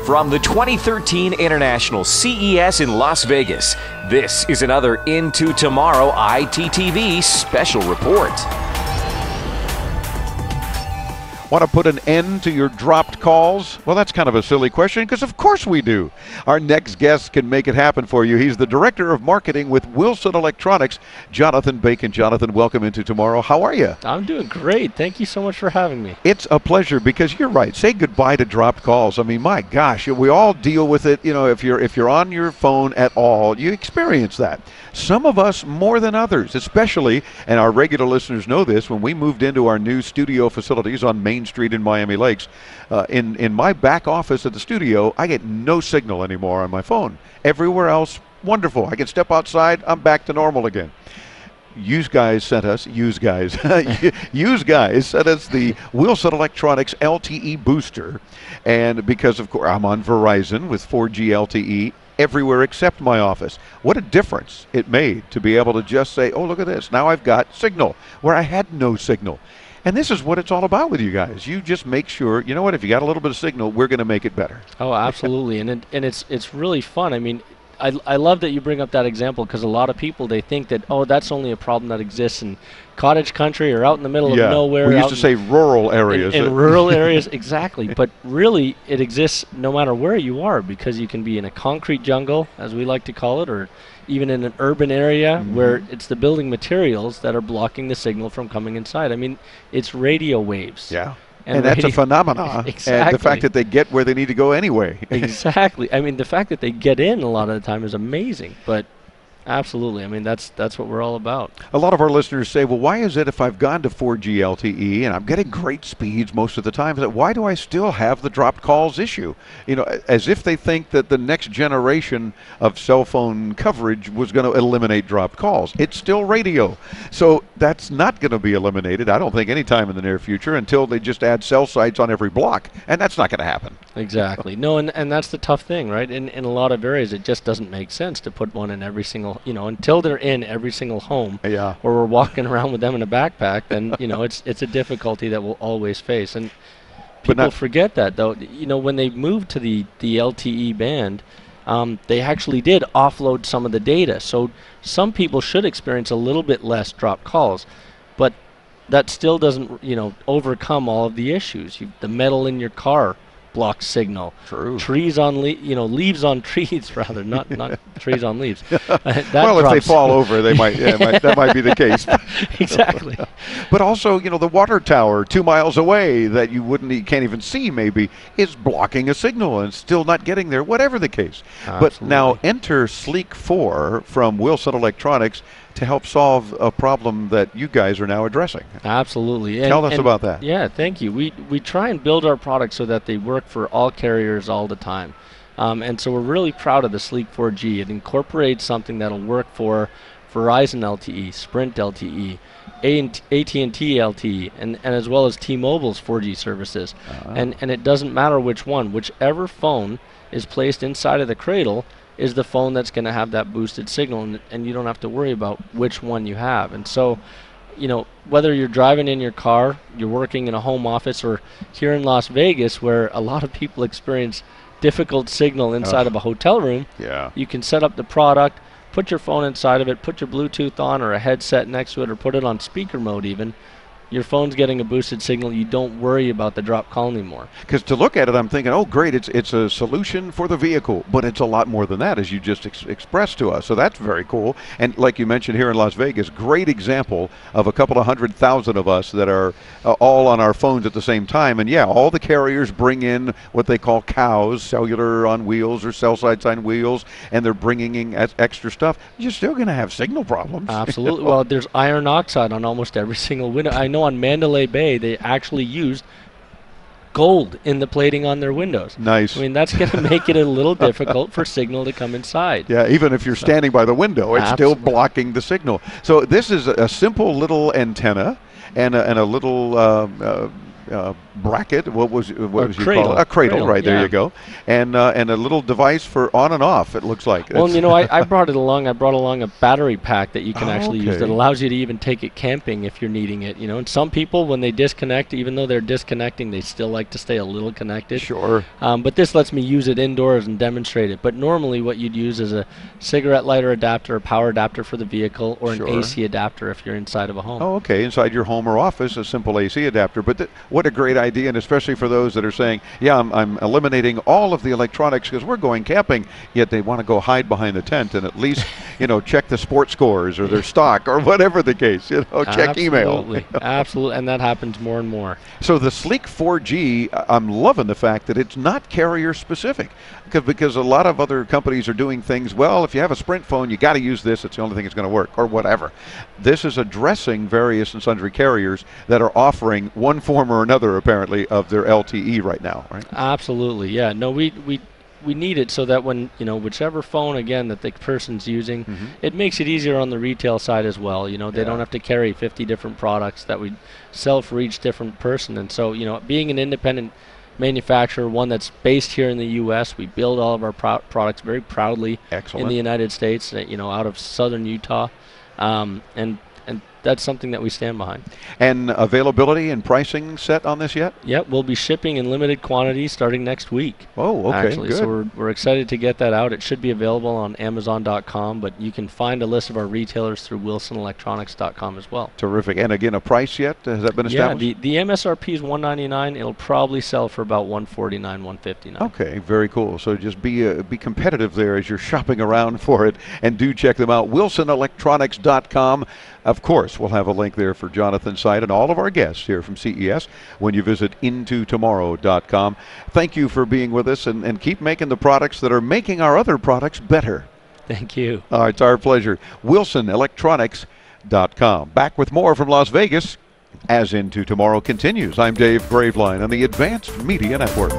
From the 2013 International CES in Las Vegas, this is another Into Tomorrow ITTV special report. Want to put an end to your dropped calls? Well, that's kind of a silly question, because of course we do. Our next guest can make it happen for you. He's the Director of Marketing with Wilson Electronics, Jonathan Bacon. Jonathan, welcome Into Tomorrow. How are you? I'm doing great. Thank you so much for having me. It's a pleasure, because you're right. Say goodbye to dropped calls. I mean, my gosh, we all deal with it. You know, if you're on your phone at all, you experience that. Some of us more than others, especially, and our regular listeners know this, when we moved into our new studio facilities on Main Street in Miami Lakes, in my back office at the studio, I get no signal anymore on my phone. Everywhere else, wonderful. I can step outside, I'm back to normal again. Use guys sent us the Wilson Electronics LTE booster, and because of course I'm on Verizon with 4G LTE everywhere except my office. What a difference it made to be able to just say, oh, look at this, now I've got signal where I had no signal. And this is what it's all about with you guys. You just make sure, you know what, if you got a little bit of signal, we're going to make it better. Oh, absolutely. and it's really fun. I mean, I love that you bring up that example, because a lot of people, they think that, oh, that's only a problem that exists in cottage country or out in the middle of nowhere. We used to say rural areas. In rural areas, exactly. But really, it exists no matter where you are, because you can be in a concrete jungle, as we like to call it, or even in an urban area where it's the building materials that are blocking the signal from coming inside. I mean, it's radio waves. Yeah. And that's a phenomenon. Exactly. And the fact that they get where they need to go anyway. Exactly. I mean, the fact that they get in a lot of the time is amazing. But absolutely. I mean, that's what we're all about. A lot of our listeners say, well, why is it if I've gone to 4G LTE and I'm getting great speeds most of the time, why do I still have the dropped calls issue? You know, as if they think that the next generation of cell phone coverage was going to eliminate dropped calls. It's still radio. So that's not going to be eliminated, I don't think, anytime in the near future, until they just add cell sites on every block. And that's not going to happen. Exactly. No, and that's the tough thing, right? In a lot of areas, it just doesn't make sense to put one in every single, until they're in every single home, or we're walking around with them in a backpack, then, it's a difficulty that we'll always face. And people forget that, though. When they moved to the LTE band, they actually did offload some of the data. So some people should experience a little bit less dropped calls, but that still doesn't, overcome all of the issues. The metal in your car blocks signal. True. Trees on leaves on trees, rather, not trees on leaves. Well, if they fall over, they might. That might be the case. Exactly. But also, the water tower 2 miles away that you can't even see, maybe, is blocking a signal and still not getting there. Whatever the case. Absolutely. But now enter Sleek 4 from Wilson Electronics to help solve a problem that you guys are now addressing. Absolutely. Tell us about that. Yeah, thank you. We try and build our products so that they work for all carriers all the time. And so we're really proud of the Sleek 4G. It incorporates something that'll work for Verizon LTE, Sprint LTE, AT&T LTE, and as well as T-Mobile's 4G services. And it doesn't matter which one. Whichever phone is placed inside of the cradle is the phone that's going to have that boosted signal, and you don't have to worry about which one you have. And so, whether you're driving in your car, you're working in a home office, or here in Las Vegas, where a lot of people experience difficult signal inside of a hotel room, you can set up the product, put your phone inside of it, put your Bluetooth on or a headset next to it, or put it on speaker mode even. Your phone's getting a boosted signal. You don't worry about the drop call anymore. Because to look at it, I'm thinking, oh, great, it's a solution for the vehicle. But it's a lot more than that, as you just expressed to us. So that's very cool. And like you mentioned here in Las Vegas, great example of a couple of 100,000 of us that are all on our phones at the same time. And yeah, all the carriers bring in what they call cows, cellular on wheels or cell sites on wheels, and they're bringing in extra stuff. You're still going to have signal problems. Absolutely. Well, there's iron oxide on almost every single window. I know on Mandalay Bay, they actually used gold in the plating on their windows. Nice. I mean, that's going to make it a little difficult for signal to come inside. Yeah, even if you're standing by the window, it's still blocking the signal. So this is a simple little antenna and a little bracket. What was you call it? A cradle, Cradle, right there yeah. you go, and a little device for on and off. It looks like. Well, you know, I brought it along. I brought along a battery pack that you can actually use that allows you to even take it camping if you're needing it. You know, and some people when they disconnect, even though they're disconnecting, they still like to stay a little connected. Sure. But this lets me use it indoors and demonstrate it. But normally, what you'd use is a cigarette lighter adapter, a power adapter for the vehicle, or an AC adapter if you're inside of a home. Oh, okay. Inside your home or office, a simple AC adapter. But what a great idea, and especially for those that are saying, yeah, I'm eliminating all of the electronics because we're going camping, yet they want to go hide behind the tent and at least, you know, check the sports scores or their stock or whatever the case, you know, check email. Absolutely, absolutely, and that happens more and more. So the Sleek 4G, I'm loving the fact that it's not carrier specific, because a lot of other companies are doing things, well, if you have a Sprint phone, you got to use this, it's the only thing that's going to work, or whatever. This is addressing various and sundry carriers that are offering one form or another, apparently, of their LTE right now, right? Absolutely, yeah. No, we need it so that when, you know, whichever phone, again, that the person's using, it makes it easier on the retail side as well. You know, they don't have to carry 50 different products that we sell for each different person. And so, you know, being an independent manufacturer, one that's based here in the U.S., we build all of our products very proudly in the United States, you know, out of southern Utah. And that's something that we stand behind. And availability and pricing set on this yet? Yep, we'll be shipping in limited quantities starting next week. Oh, okay, actually. good. So we're excited to get that out. It should be available on Amazon.com, but you can find a list of our retailers through WilsonElectronics.com as well. Terrific. And again, a price yet? Has that been established? Yeah, the MSRP is $199. It'll probably sell for about $149, $159. Okay, very cool. So just be competitive there as you're shopping around for it, and do check them out. WilsonElectronics.com. Of course, we'll have a link there for Jonathan's site and all of our guests here from CES when you visit intotomorrow.com. Thank you for being with us, and keep making the products that are making our other products better. Thank you. It's our pleasure. WilsonElectronics.com. Back with more from Las Vegas as Into Tomorrow continues. I'm Dave Graveline on the Advanced Media Network.